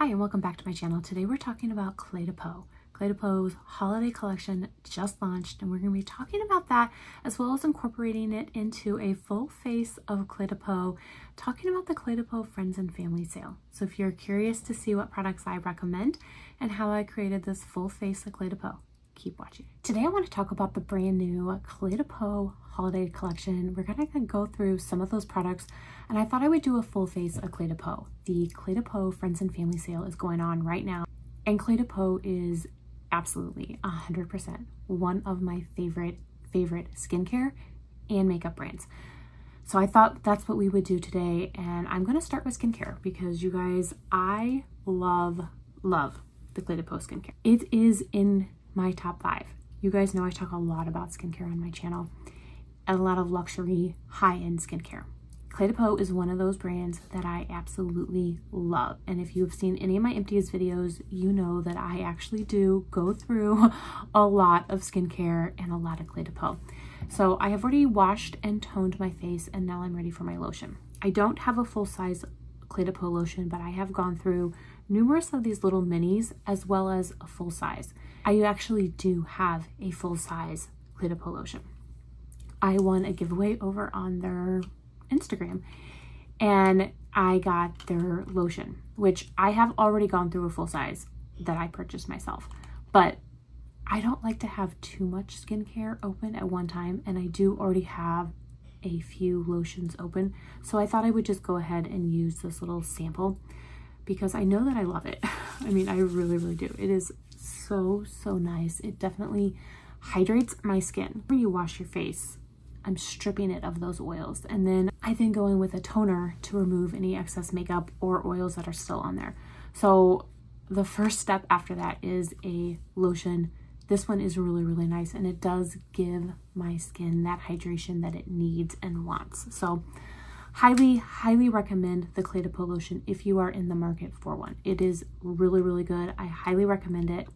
Hi and welcome back to my channel. Today we're talking about Cle de Peau. Cle de Peau's holiday collection just launched, and we're going to be talking about that as well as incorporating it into a full face of Cle de Peau, talking about the Cle de Peau Friends and Family Sale. So if you're curious to see what products I recommend and how I created this full face of Cle de Peau, keep watching. Today I want to talk about the brand new Cle de Peau holiday collection. We're going to go through some of those products, and I thought I would do a full face of Cle de Peau. The Cle de Peau Friends and Family Sale is going on right now, and Cle de Peau is absolutely 100% one of my favorite skincare and makeup brands. So I thought that's what we would do today, and I'm going to start with skincare because you guys, I love the Cle de Peau skincare. It is in my top 5. You guys know I talk a lot about skincare on my channel and a lot of luxury high-end skincare. Cle de Peau is one of those brands that I absolutely love. And if you've seen any of my empties videos, you know that I actually do go through a lot of skincare and a lot of Cle de Peau. So I have already washed and toned my face, and now I'm ready for my lotion. I don't have a full-size Cle de Peau lotion, but I have gone through numerous of these little minis as well as a full size. I actually do have a full-size Cle de Peau lotion. I won a giveaway over on their Instagram, and I got their lotion, which I have already gone through a full size that I purchased myself, but I don't like to have too much skincare open at one time, and I do already have a few lotions open, so I thought I would just go ahead and use this little sample because I know that I love it. I mean, I really do. It is so nice. It definitely hydrates my skin. When you wash your face, I'm stripping it of those oils, and then I go in with a toner to remove any excess makeup or oils that are still on there. So the first step after that is a lotion. This one is really nice, and it does give my skin that hydration that it needs and wants. So highly recommend the Cle de Peau lotion if you are in the market for one. It is really good. I highly recommend it.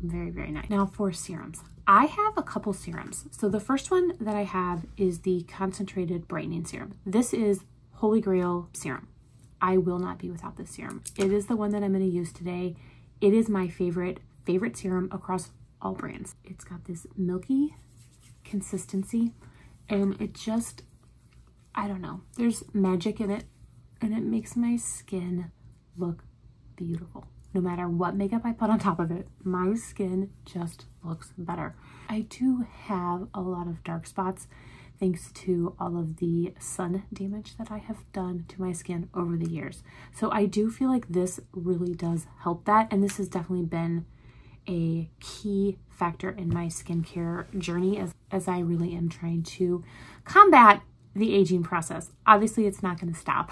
Very nice. Now for serums. I have a couple serums. So the first one that I have is the concentrated brightening serum. This is Holy Grail serum. I will not be without this serum. It is the one that I'm going to use today. It is my favorite serum across all brands. It's got this milky consistency, and it just, I don't know, there's magic in it, and it makes my skin look beautiful. No matter what makeup I put on top of it, my skin just looks better. I do have a lot of dark spots thanks to all of the sun damage that I have done to my skin over the years. So I do feel like this really does help that, and this has definitely been a key factor in my skincare journey as I really am trying to combat the aging process. Obviously, it's not going to stop.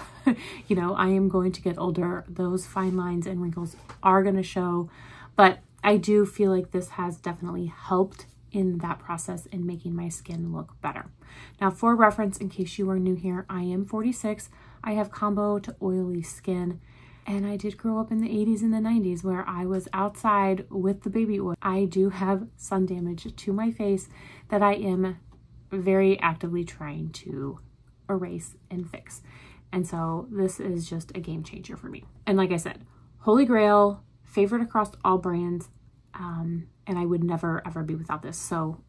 You know, I am going to get older. Those fine lines and wrinkles are going to show, but I do feel like this has definitely helped in that process in making my skin look better. Now, for reference, in case you are new here, I am 46. I have combo to oily skin, and I did grow up in the 80s and the 90s where I was outside with the baby oil. I do have sun damage to my face that I am very actively trying to erase and fix. And so this is just a game changer for me. And like I said, Holy Grail, favorite across all brands, and I would never ever be without this. So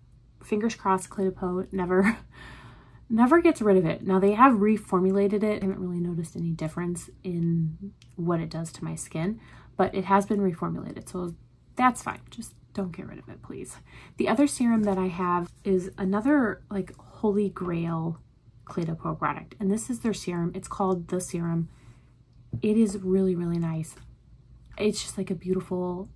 fingers crossed, Cle de Peau never gets rid of it. Now they have reformulated it. I haven't really noticed any difference in what it does to my skin, but it has been reformulated, so that's fine. Just don't get rid of it, please. The other serum that I have is another like Holy Grail Cle de Peau product, and this is their serum. It's called The Serum. It is really nice. It's just like a beautiful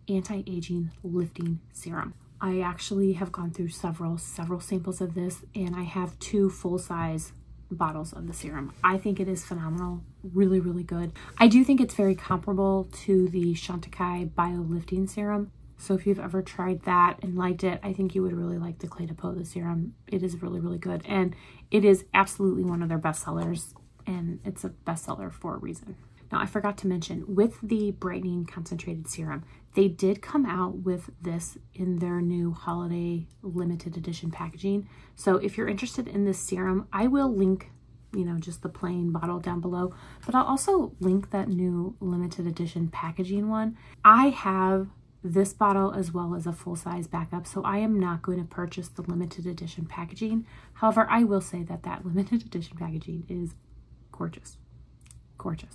anti-aging lifting serum. I actually have gone through several samples of this, and I have 2 full-size bottles of the serum. I think it is phenomenal, really good. I do think it's very comparable to the Chantecaille Bio Lifting Serum. So if you've ever tried that and liked it, I think you would really like the Cle de Peau, the serum. It is really good, and it is absolutely one of their best sellers, and it's a bestseller for a reason. Now, I forgot to mention, with the brightening concentrated serum, they did come out with this in their new holiday limited edition packaging. So if you're interested in this serum, I will link you know, just the plain bottle down below. But I'll also link that new limited edition packaging one. I have this bottle as well as a full-size backup, so I am not going to purchase the limited edition packaging. However, I will say that that limited edition packaging is gorgeous. Gorgeous.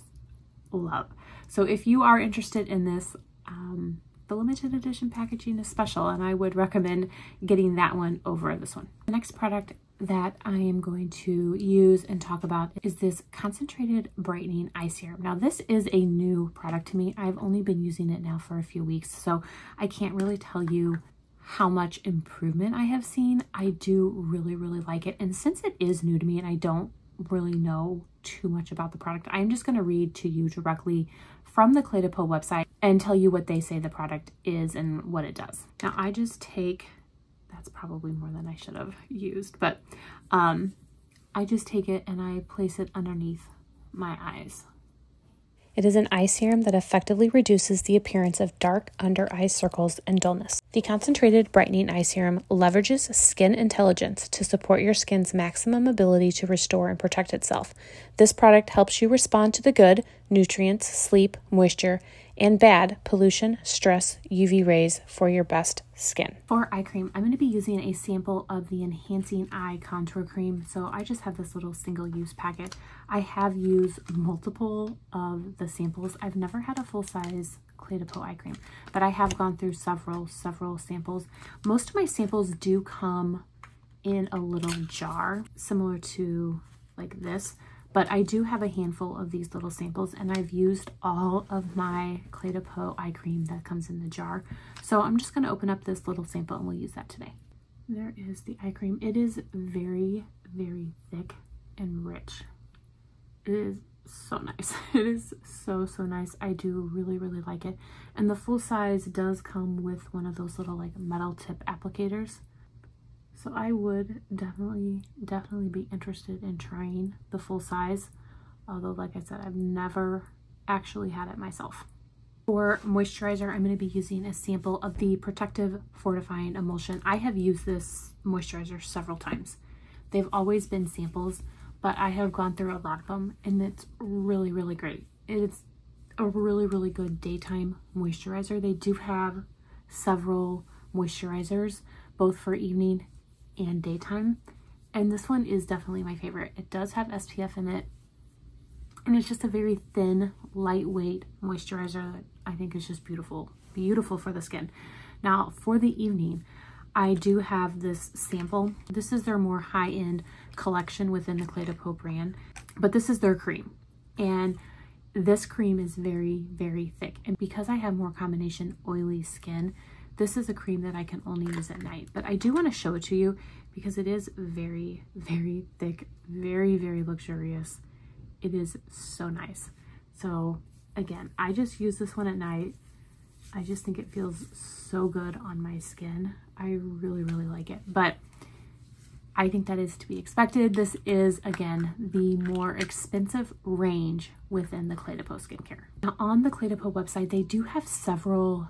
Love. So if you are interested in this, the limited edition packaging is special, and I would recommend getting that one over this one. The next product that I am going to use and talk about is this concentrated brightening eye serum. Now, this is a new product to me. I've only been using it now for a few weeks, so I can't really tell you how much improvement I have seen. I do really, really like it. And since it is new to me and I don't really know too much about the product, I'm just going to read to you directly from the Cle de Peau website and tell you what they say the product is and what it does. Now, I just take, that's probably more than I should have used, but I just take it and I place it underneath my eyes. It is an eye serum that effectively reduces the appearance of dark under eye circles and dullness. The concentrated brightening eye serum leverages skin intelligence to support your skin's maximum ability to restore and protect itself. This product helps you respond to the good, nutrients, sleep, moisture, and bad, pollution, stress, UV rays for your best skin. For eye cream, I'm going to be using a sample of the Enhancing Eye Contour Cream. So I just have this little single-use packet. I have used multiple of the samples. I've never had a full-size Cle de Peau eye cream, but I have gone through several samples. Most of my samples do come in a little jar, similar to like this. But I do have a handful of these little samples, and I've used all of my Cle de Peau eye cream that comes in the jar. So I'm just going to open up this little sample and we'll use that today. There is the eye cream. It is very, very thick and rich. It is so nice. It is so nice. I do really, really like it. And the full size does come with one of those little like metal tip applicators. So I would definitely be interested in trying the full size. Although, like I said, I've never actually had it myself. For moisturizer, I'm going to be using a sample of the Protective Fortifying Emulsion. I have used this moisturizer several times. They've always been samples, but I have gone through a lot of them, and it's really, really great. It's a really, really good daytime moisturizer. They do have several moisturizers, both for evening and daytime, and this one is definitely my favorite. It does have SPF in it, and it's just a very thin, lightweight moisturizer that I think is just beautiful for the skin. Now, for the evening, I do have this sample. This is their more high-end collection within the Cle de Peau brand, but this is their cream, and this cream is very, very thick. And because I have more combination oily skin, this is a cream that I can only use at night, but I do want to show it to you because it is very, very thick, very, very luxurious. It is so nice. So again, I just use this one at night. I just think it feels so good on my skin. I really, really like it, but I think that is to be expected. This is, again, the more expensive range within the Cle de Peau skincare. Now, on the Cle de Peau website, they do have several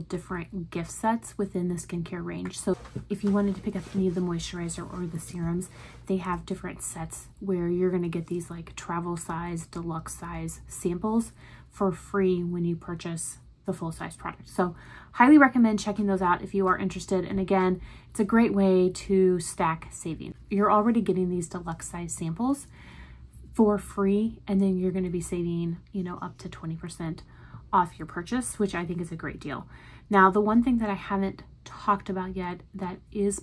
different gift sets within the skincare range. So if you wanted to pick up any of the moisturizer or the serums, they have different sets where you're going to get these like travel size, deluxe size samples for free when you purchase the full-size product. So highly recommend checking those out if you are interested. And again, it's a great way to stack savings. You're already getting these deluxe size samples for free, and then you're going to be saving, you know, up to 20% off your purchase, which I think is a great deal. Now, the one thing that I haven't talked about yet that is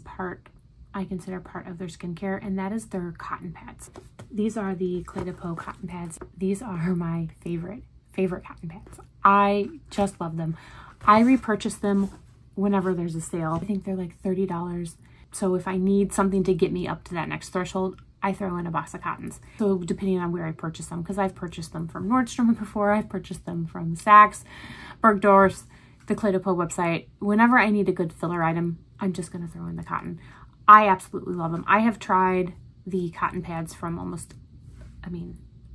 I consider part of their skincare, and that is their cotton pads. These are the Cle de Peau cotton pads. These are my favorite cotton pads. I just love them. I repurchase them whenever there's a sale. I think they're like $30. So if I need something to get me up to that next threshold, I throw in a box of cottons. So depending on where I purchase them, because I've purchased them from Nordstrom before, I've purchased them from Saks, Bergdorf's, the Cle de Peau website. Whenever I need a good filler item, I'm just going to throw in the cotton. I absolutely love them. I have tried the cotton pads from almost,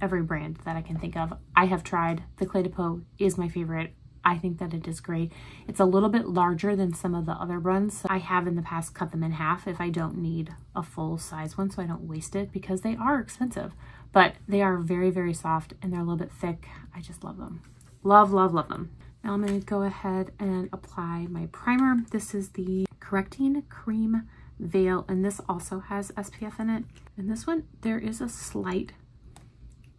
every brand that I can think of. I have tried. The Cle de Peau is my favorite. I think that it is great. It's a little bit larger than some of the other ones. I have in the past cut them in half if I don't need a full size one, so I don't waste it, because they are expensive, but they are very, very soft and they're a little bit thick. I just love them. Love, love, love them. Now I'm going to go ahead and apply my primer. This is the Correcting Cream Veil, and this also has SPF in it. And this one, there is a slight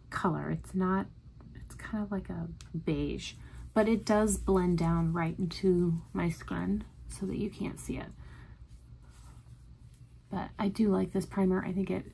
color. It's kind of like a beige, but it does blend down right into my skin so that you can't see it. But I do like this primer. I think it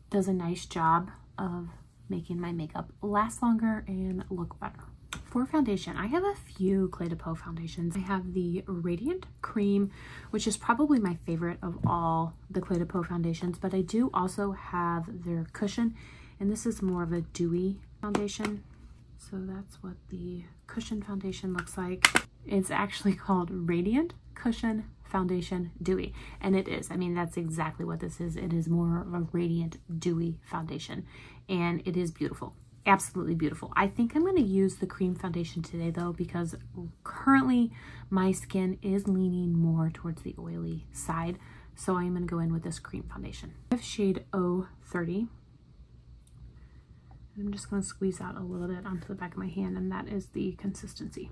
does a nice job of making my makeup last longer and look better. For foundation, I have a few Cle de Peau foundations. I have the Radiant Cream, which is probably my favorite of all the Cle de Peau foundations, but I do also have their Cushion, and this is more of a dewy foundation. So that's what the Cushion foundation looks like. It's actually called Radiant Cushion Foundation Dewy, and it is. I mean, that's exactly what this is. It is more of a radiant dewy foundation, and it is beautiful. Absolutely beautiful. I think I'm going to use the cream foundation today though, because currently my skin is leaning more towards the oily side, so I'm going to go in with this cream foundation. I have shade 030. I'm just going to squeeze out a little bit onto the back of my hand, and that is the consistency.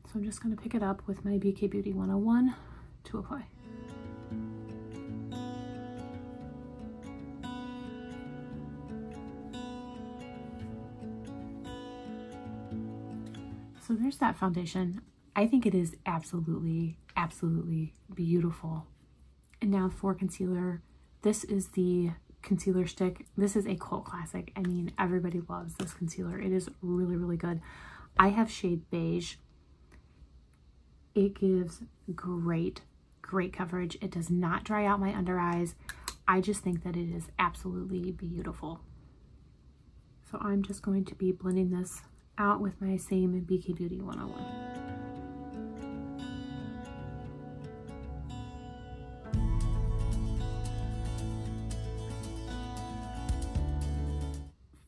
So I'm just going to pick it up with my BK Beauty 101 to apply. So there's that foundation. I think it is absolutely, absolutely beautiful. And now for concealer, this is the concealer stick. This is a cult classic. I mean, everybody loves this concealer. It is really, really good. I have shade Beige. It gives great, great coverage. It does not dry out my under eyes. I just think that it is absolutely beautiful. So I'm just going to be blending this out with my same BK Beauty 101.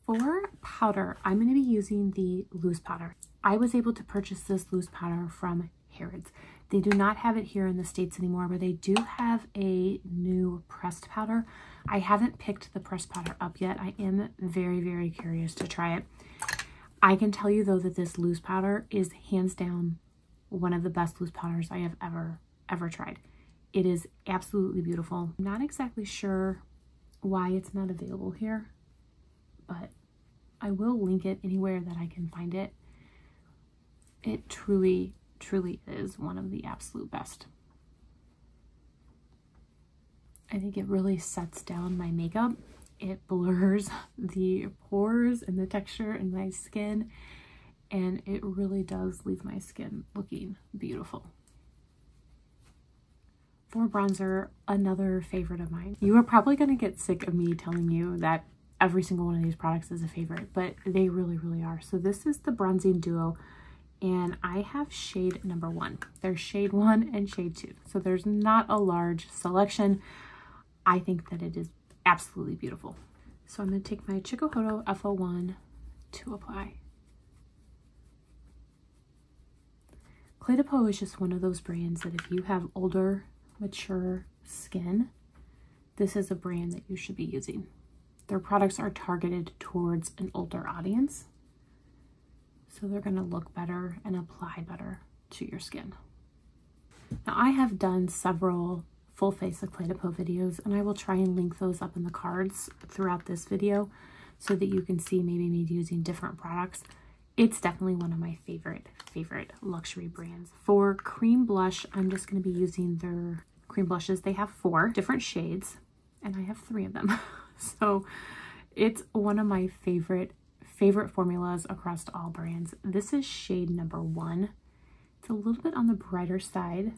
For powder, I'm going to be using the loose powder. I was able to purchase this loose powder from Harrods. They do not have it here in the States anymore, but they do have a new pressed powder. I haven't picked the pressed powder up yet. I am very, very curious to try it. I can tell you though that this loose powder is hands down one of the best loose powders I have ever tried. It is absolutely beautiful. I'm not exactly sure why it's not available here, but I will link it anywhere that I can find it. It truly, truly is one of the absolute best. I think it really sets down my makeup. It blurs the pores and the texture in my skin, and it really does leave my skin looking beautiful. For bronzer, another favorite of mine. You are probably going to get sick of me telling you that every single one of these products is a favorite, but they really, really are. So this is the Bronzing Duo, and I have shade number 1. There's shade 1 and shade 2. So there's not a large selection. I think that it is absolutely beautiful. So I'm going to take my Chikuhodo F01 to apply. Cle de Peau is just one of those brands that if you have older, mature skin, this is a brand that you should be using. Their products are targeted towards an older audience, so they're going to look better and apply better to your skin. Now I have done several full face of Cle de Peau videos, and I will try and link those up in the cards throughout this video so that you can see maybe me using different products. It's definitely one of my favorite luxury brands. For cream blush, I'm just going to be using their cream blushes. They have 4 different shades, and I have 3 of them. So it's one of my favorite formulas across all brands. This is shade number 1. It's a little bit on the brighter side,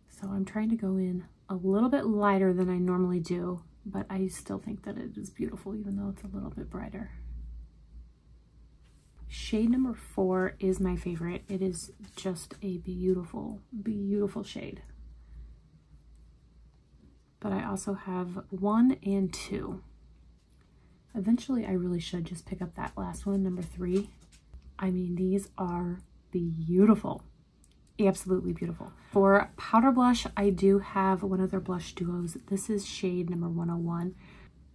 so I'm trying to go in a little bit lighter than I normally do, but I still think that it is beautiful even though it's a little bit brighter. Shade number 4 is my favorite. It is just a beautiful, beautiful shade. But I also have 1 and 2. Eventually, I really should just pick up that last one, number 3. I mean, these are beautiful. Absolutely beautiful. For powder blush, I do have one of their blush duos. This is shade number 101,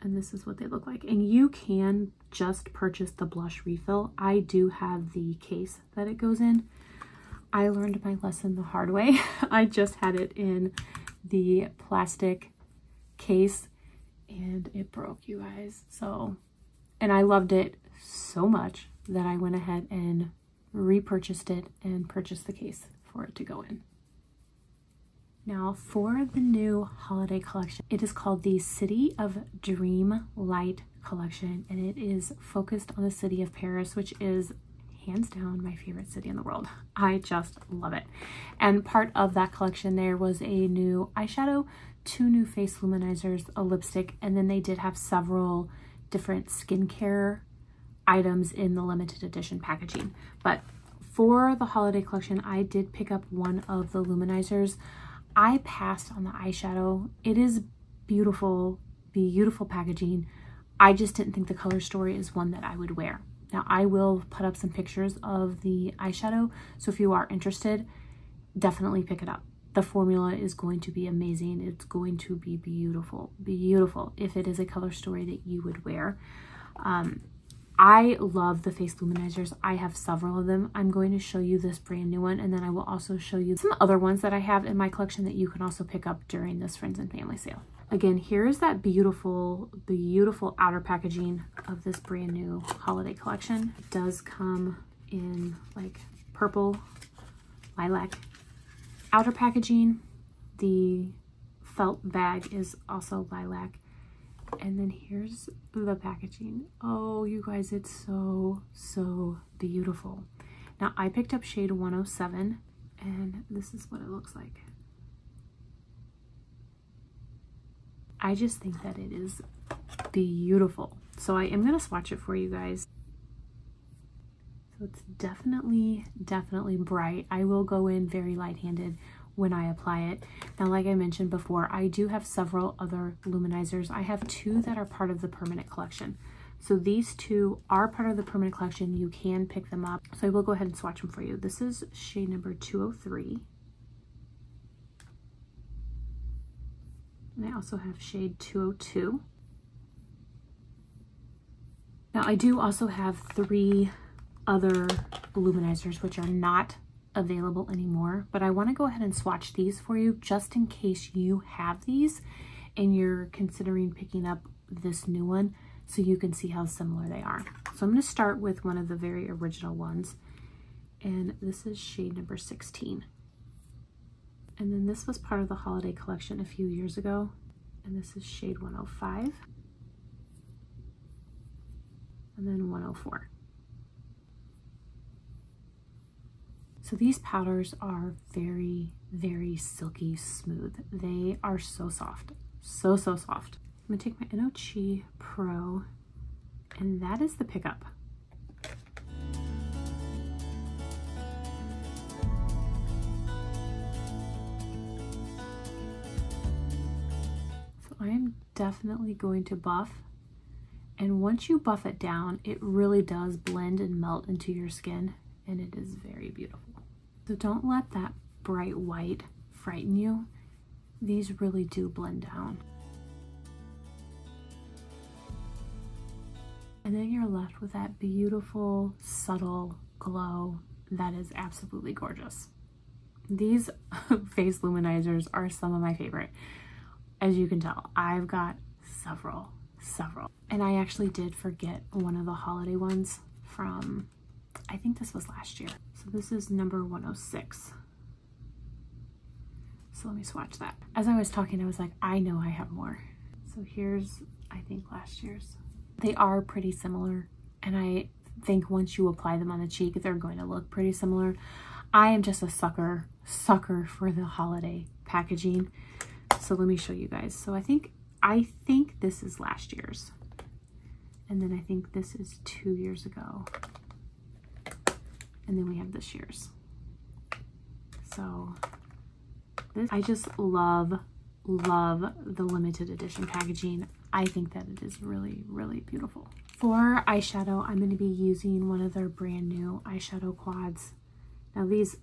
and this is what they look like. And you can just purchase the blush refill. I do have the case that it goes in. I learned my lesson the hard way. I just had it in the plastic case and it broke, you guys. So, and I loved it so much that I went ahead and repurchased it and purchased the case for it to go in. Now for the new holiday collection, it is called the City of Dreamlight collection, and it is focused on the city of Paris, which is hands down my favorite city in the world. I just love it. And part of that collection, there was a new eyeshadow, 2 new face luminizers, a lipstick, and then they did have several different skincare items in the limited edition packaging. But for the holiday collection, I did pick up one of the luminizers. I passed on the eyeshadow. It is beautiful, beautiful packaging. I just didn't think the color story is one that I would wear. Now I will put up some pictures of the eyeshadow, so if you are interested, definitely pick it up. The formula is going to be amazing. It's going to be beautiful, beautiful if it is a color story that you would wear. I love the face luminizers. I have several of them. I'm going to show you this brand new one, and then I will also show you some other ones that I have in my collection that you can also pick up during this friends and family sale. Again, here is that beautiful, beautiful outer packaging of this brand new holiday collection. It does come in like purple, lilac outer packaging. The felt bag is also lilac. And then here's the packaging. Oh, you guys, it's so, so beautiful. Now, I picked up shade 107, and this is what it looks like. I just think that it is beautiful. So I am going to swatch it for you guys. So it's definitely, definitely bright. I will go in very light-handed when I apply it. Now, like I mentioned before, I do have several other luminizers. I have 2 that are part of the permanent collection. So these 2 are part of the permanent collection. You can pick them up. So I will go ahead and swatch them for you. This is shade number 203. And I also have shade 202. Now I do also have 3 other luminizers, which are not available anymore, but I want to go ahead and swatch these for you just in case you have these and you're considering picking up this new one, so you can see how similar they are. So I'm going to start with one of the very original ones, and this is shade number 16. And then this was part of the holiday collection a few years ago, and this is shade 105, and then 104. So these powders are very, very silky smooth. They are so soft, so, so soft. I'm gonna take my Inochi Pro, and that is the pickup. So I am definitely going to buff, and once you buff it down, it really does blend and melt into your skin, and it is very beautiful. So don't let that bright white frighten you. These really do blend down. And then you're left with that beautiful, subtle glow that is absolutely gorgeous. These face luminizers are some of my favorite. As you can tell, I've got several. And I actually did forget one of the holiday ones from, I think this was last year. So this is number 106. So let me swatch that. As I was talking, I was like, I know I have more. So here's, I think, last year's. They are pretty similar, and I think once you apply them on the cheek, they're going to look pretty similar. I am just a sucker for the holiday packaging. So let me show you guys. So I think this is last year's. And then I think this is 2 years ago. And then we have this year's. So this, I just love the limited edition packaging. I think that it is really, really beautiful. For eyeshadow, I'm going to be using one of their brand new eyeshadow quads. Now these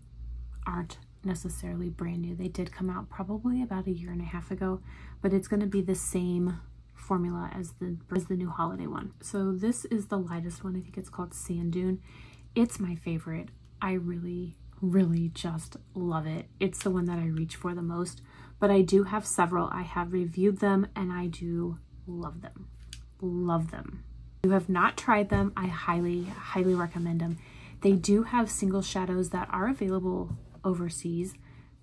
aren't necessarily brand new. They did come out probably about 1.5 years ago, but it's going to be the same formula as the new holiday one. So this is the lightest one. I think it's called Sand Dune. It's my favorite. I really just love it. It's the one that I reach for the most, but I do have several. I have reviewed them and I do love them. Love them. If you have not tried them, I highly recommend them. They do have single shadows that are available overseas.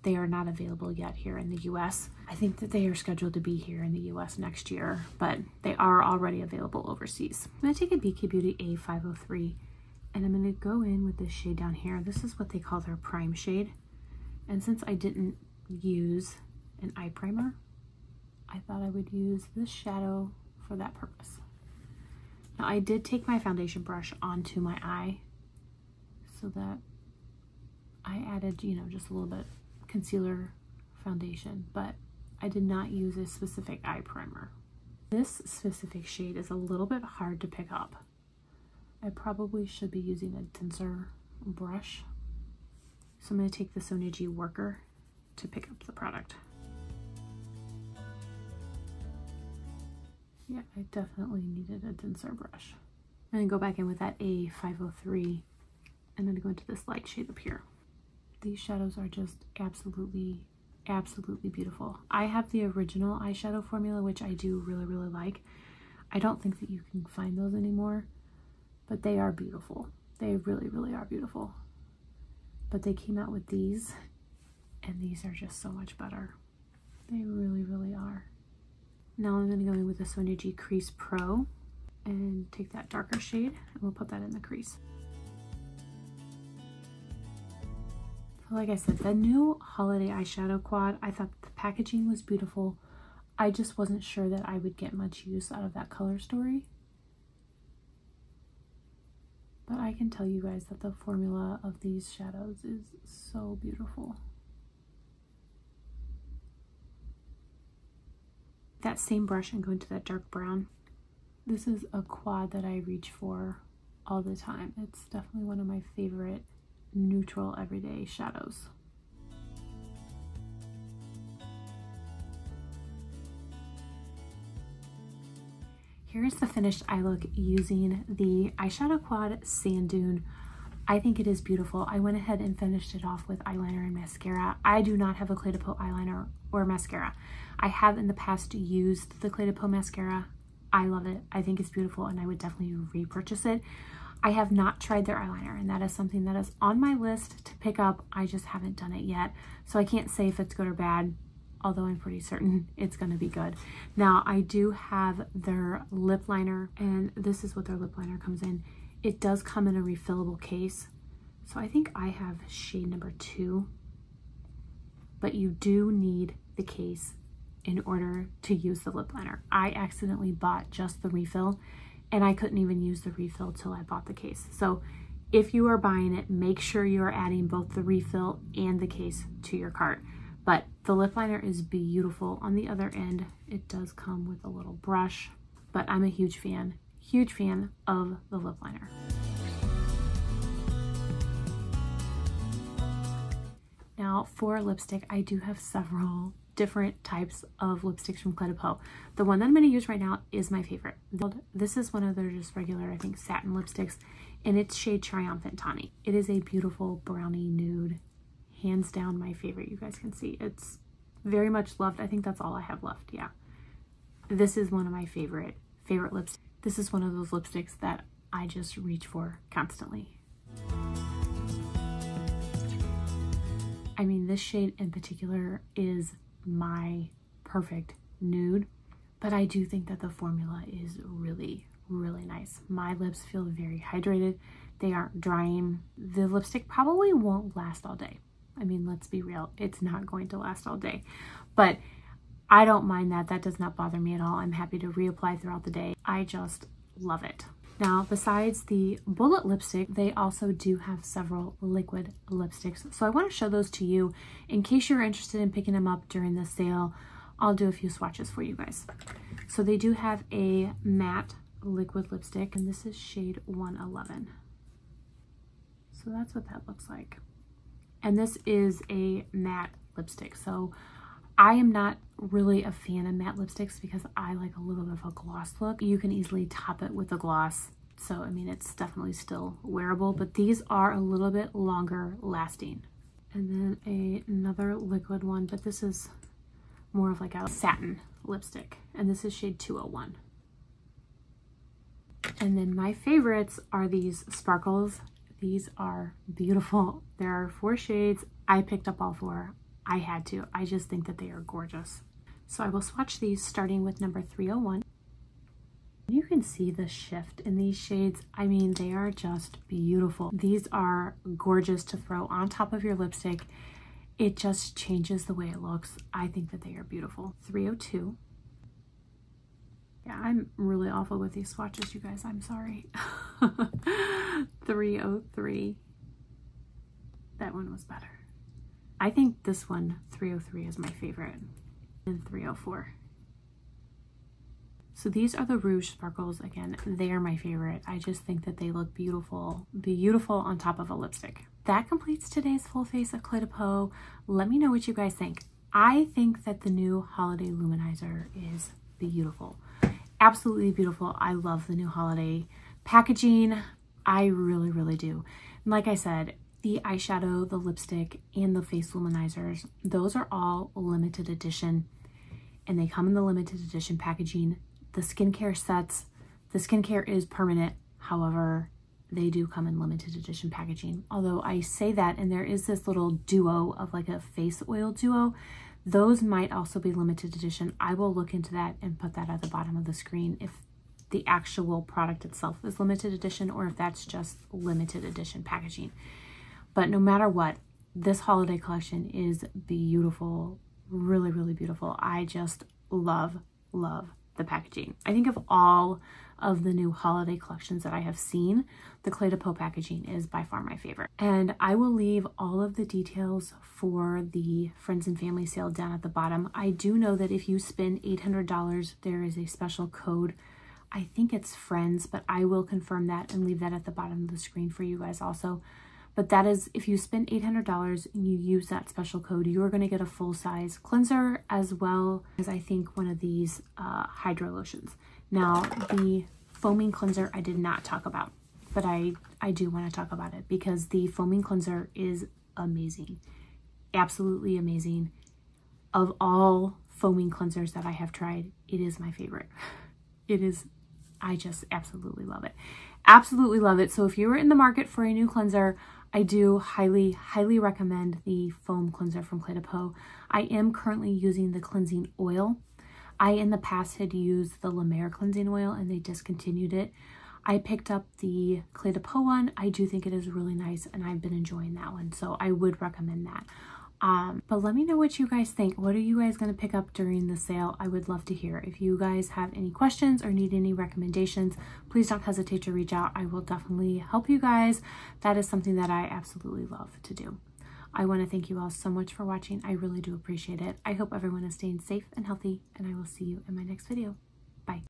They are not available yet here in the US. I think that they are scheduled to be here in the US next year, but they are already available overseas. I'm going to take a BK Beauty A503 and I'm going to go in with this shade down here. This is what they call their prime shade. And since I didn't use an eye primer, I thought I would use this shadow for that purpose. Now I did take my foundation brush onto my eye so that I added, you know, just a little bit concealer foundation, but I did not use a specific eye primer. This specific shade is a little bit hard to pick up. I probably should be using a denser brush. So I'm going to take the Sonia G Worker to pick up the product. Yeah, I definitely needed a denser brush. I'm going to go back in with that A503 and then go into this light shade up here. These shadows are just absolutely beautiful. I have the original eyeshadow formula, which I do really like. I don't think that you can find those anymore, but they are beautiful. They really are beautiful. But they came out with these, and these are just so much better. They really are. Now I'm going to go in with the Sonia G Crease Pro and take that darker shade, and we'll put that in the crease. Like I said, the new holiday eyeshadow quad, I thought the packaging was beautiful. I just wasn't sure that I would get much use out of that color story. But I can tell you guys that the formula of these shadows is so beautiful. That same brush and go into that dark brown. This is a quad that I reach for all the time. It's definitely one of my favorite neutral everyday shadows. Here's the finished eye look using the eyeshadow quad Sand Dune. I think it is beautiful. I went ahead and finished it off with eyeliner and mascara. I do not have a Cle de Peau eyeliner or mascara. I have in the past used the Cle de Peau mascara. I love it. I think it's beautiful and I would definitely repurchase it. I have not tried their eyeliner, and that is something that is on my list to pick up. I just haven't done it yet, so I can't say if it's good or bad, although I'm pretty certain it's going to be good. Now, I do have their lip liner, and this is what their lip liner comes in. It does come in a refillable case, so I think I have shade number 2, but you do need the case in order to use the lip liner. I accidentally bought just the refill, and I couldn't even use the refill till I bought the case. So if you are buying it, make sure you are adding both the refill and the case to your cart. But the lip liner is beautiful. On the other end, it does come with a little brush, but I'm a huge fan of the lip liner. Now for lipstick, I do have several different types of lipsticks from Cle de Peau. The one that I'm going to use right now is my favorite. This is one of their just regular, I think, satin lipsticks, and it's shade Triumphant Tawny. It is a beautiful brownie nude. Hands down my favorite. You guys can see it's very much loved. I think that's all I have left. Yeah. This is one of my favorite lipsticks. This is one of those lipsticks that I just reach for constantly. I mean, this shade in particular is my perfect nude, but I do think that the formula is really nice. My lips feel very hydrated. They aren't drying. The lipstick probably won't last all day. I mean, let's be real, it's not going to last all day, but I don't mind that. That does not bother me at all. I'm happy to reapply throughout the day. I just love it. Now, besides the bullet lipstick, they also do have several liquid lipsticks. So I want to show those to you in case you're interested in picking them up during the sale. I'll do a few swatches for you guys. So they do have a matte liquid lipstick, and this is shade 111. So that's what that looks like. And this is a matte lipstick. So I am not really a fan of matte lipsticks because I like a little bit of a gloss look. You can easily top it with a gloss. So, I mean, it's definitely still wearable, but these are a little bit longer lasting. And then another liquid one, but this is more of like a satin lipstick. And this is shade 201. And then my favorites are these sparkles. These are beautiful. There are 4 shades. I picked up all 4. I had to. I just think that they are gorgeous. So I will swatch these starting with number 301. You can see the shift in these shades. I mean, they are just beautiful. These are gorgeous to throw on top of your lipstick. It just changes the way it looks. I think that they are beautiful. 302. Yeah, I'm really awful with these swatches, you guys. I'm sorry. 303. That one was better. I think this one, 303, is my favorite. And 304. So these are the Rouge Sparkles. Again, they are my favorite. I just think that they look beautiful, beautiful on top of a lipstick. That completes today's full face of Cle de Peau. Let me know what you guys think. I think that the new holiday luminizer is beautiful. Absolutely beautiful. I love the new holiday packaging. I really, really do. And like I said, the eyeshadow, the lipstick, and the face luminizers, those are all limited edition, and they come in the limited edition packaging. The skincare sets, the skincare is permanent. However, they do come in limited edition packaging. Although I say that, and there is this little duo of like a face oil duo. Those might also be limited edition. I will look into that and put that at the bottom of the screen if the actual product itself is limited edition or if that's just limited edition packaging. But no matter what, this holiday collection is beautiful. Really, really beautiful. I just love, love the packaging. I think of all of the new holiday collections that I have seen, the Cle de Peau packaging is by far my favorite. And I will leave all of the details for the friends and family sale down at the bottom. I do know that if you spend $800, there is a special code. I think it's friends, but I will confirm that and leave that at the bottom of the screen for you guys also. But that is, if you spend $800 and you use that special code, you are going to get a full-size cleanser as well as I think one of these hydro lotions. Now, the foaming cleanser I did not talk about, but I do want to talk about it because the foaming cleanser is amazing. Absolutely amazing. Of all foaming cleansers that I have tried, it is my favorite. It is, I just absolutely love it. Absolutely love it. So if you are in the market for a new cleanser, I do highly, highly recommend the foam cleanser from Cle de Peau. I am currently using the cleansing oil. I, in the past, had used the La Mer cleansing oil and they discontinued it. I picked up the Cle de Peau one. I do think it is really nice and I've been enjoying that one. So I would recommend that. But let me know what you guys think. What are you guys going to pick up during the sale? I would love to hear. If you guys have any questions or need any recommendations, please don't hesitate to reach out. I will definitely help you guys. That is something that I absolutely love to do. I want to thank you all so much for watching. I really do appreciate it. I hope everyone is staying safe and healthy, and I will see you in my next video.